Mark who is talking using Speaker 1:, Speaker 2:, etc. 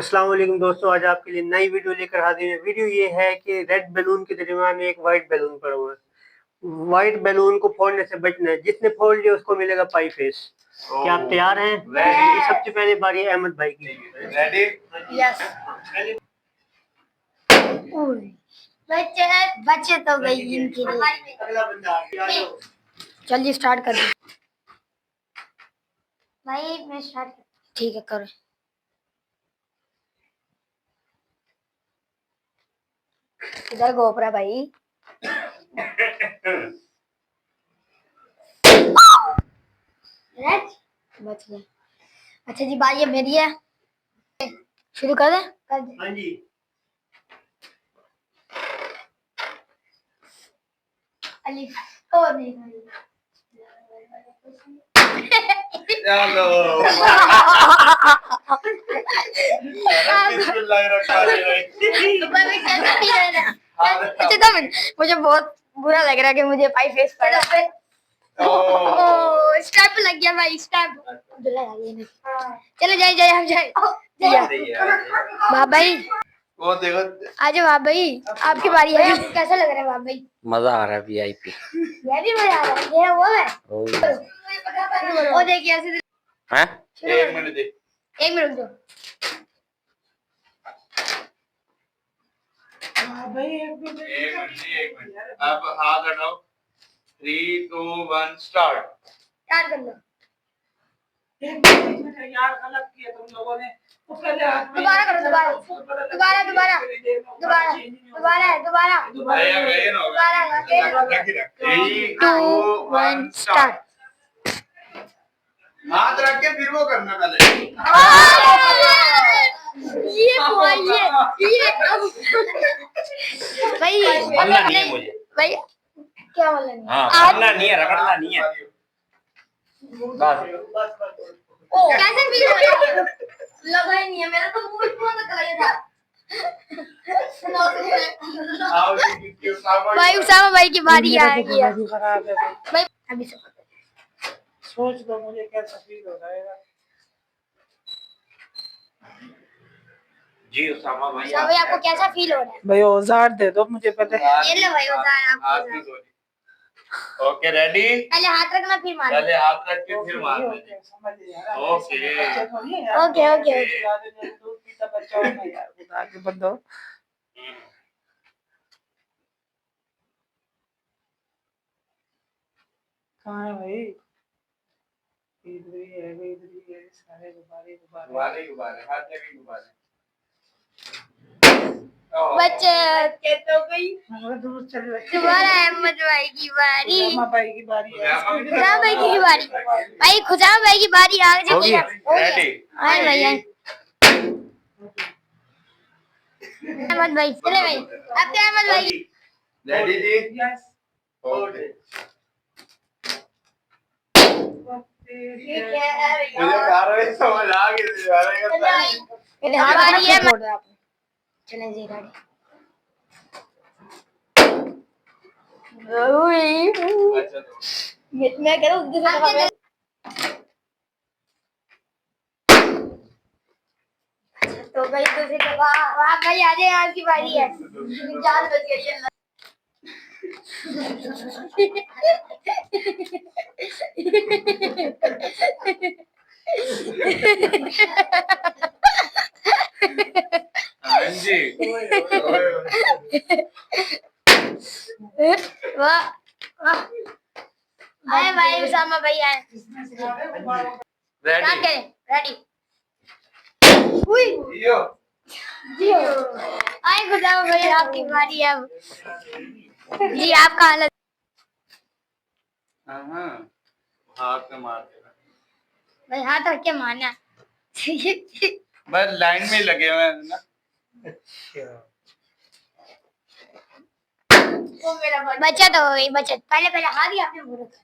Speaker 1: अस्सलाम वालेकुम दोस्तों, आज आपके लिए नई वीडियो लेकर हाजिर है। वीडियो ये है कि रेड बैलून के दरमियान में एक वाइट बैलून पड़ा हुआ है। वाइट बैलून को फोड़ने से बचना है, जिसने फोड़ लिया उसको मिलेगा पाई फेस। क्या आप तैयार हैं? सबसे पहले बारी अहमद भाई की।
Speaker 2: रेडी?
Speaker 3: यस। बच्चे बच्चे तो गई इनके लिए।
Speaker 1: अगला बंदा
Speaker 3: जल्दी स्टार्ट कर दो भाई। मैं स्टार्ट ठीक है करो। इधर गोपरा भाई। बच गए। अच्छा जी बात ये मेरी है, शुरू कर दे।
Speaker 1: हाँ जी।
Speaker 3: अलिफ और नहीं
Speaker 2: चलो
Speaker 3: अच्छा तो मुझे बहुत बुरा लग रहा है कि मुझे पाई फेस पड़ा। स्टेप लग गया भाई, स्टेप चलो जाए जाए हम जाए। वाह भाई
Speaker 2: वो देखो
Speaker 3: आज वाह भाई आपकी बारी है। कैसा लग रहा है वाह भाई?
Speaker 4: मजा आ रहा है वीआईपी।
Speaker 3: ये भी मजा आ रहा है। ये वो है। ओ देखिए ऐसे
Speaker 4: हैं?
Speaker 2: एक मिनट दे।
Speaker 3: एक मिनट दो
Speaker 2: एक मिनट। अब हाथ हटाओ। 3 2 1 स्टार्ट।
Speaker 3: स्टार्ट कर लो।
Speaker 5: यार गलत किया तुम लोगों ने।
Speaker 3: दोबारा करो दोबारा दोबारा दोबारा दोबारा दोबारा दोबारा दोबारा
Speaker 2: 3 2 1 स्टार्ट। हाथ रख के फिर वो करना पहले।
Speaker 3: ये भाई
Speaker 4: मरना नहीं है मुझे
Speaker 3: भाई। क्या बोल रहे हैं?
Speaker 4: हाँ मरना नहीं है, रगड़ना नहीं है बस।
Speaker 3: कैसे फील हो रहा है? लगा ही नहीं है मेरा तो मुंह पूरा तक लगा था। भाई उसामा भाई की बारी आ गई है।
Speaker 5: खराब है
Speaker 3: भाई अभी से
Speaker 5: सोच लो मुझे कैसा फील हो रहा है।
Speaker 4: जी उसामा भाई
Speaker 3: भाई आपको कैसा फील हो रहा है?
Speaker 5: भाई औजार दे दो मुझे पहले।
Speaker 3: ये लो भाई औजार आपको।
Speaker 2: Okay ready?
Speaker 3: पहले हाथ रखना फिर मारना।
Speaker 2: पहले हाथ रख के फिर मारना।
Speaker 3: ओके ओके
Speaker 5: दूध पीता बच्चा हो ना यार, खुदा के बंदो। कहाँ है भाई? इधर ही है, इधर ही है। सारे गुब्बारे गुब्बारे
Speaker 2: गुब्बारे हर जगह गुब्बारे।
Speaker 3: बच्चे तो गई।
Speaker 5: दूर चले
Speaker 3: दोबारा अहमद भाई की बारी।
Speaker 5: भाई की बारी है।
Speaker 3: खुदा भाई की बारी। भाई खुदा भाई की बारी आ गई है।
Speaker 2: रेडी?
Speaker 3: हां भाई अहमद भाई चले भाई। अब तो अहमद भाई
Speaker 2: रेडी जी?
Speaker 5: यस।
Speaker 2: ओके।
Speaker 3: ठीक है
Speaker 2: मुझे कार्रवाई समझ आ गई।
Speaker 3: हमारी है। चले जी गाड़ी। मैं कह रहा हूँ तो भाई दूसरी दफा वाह भाई आ जाए, आपकी बारी है। जान बच गई है।
Speaker 2: हाँ जी।
Speaker 3: वाह वाह आए भाई उसामा भाई आए।
Speaker 2: रेडी?
Speaker 3: रेडी
Speaker 2: यो
Speaker 3: जियो। आए उसामा भाई आपकी बारी है अब। जी आपका हालत।
Speaker 2: हां हाथ में मार देना
Speaker 3: भाई हाथ रख के मारना।
Speaker 2: बस लाइन में लगे हुए हैं ना।
Speaker 3: बचत हो गई बचत। पहले पहले हाथ ही आपने मुंह रखा।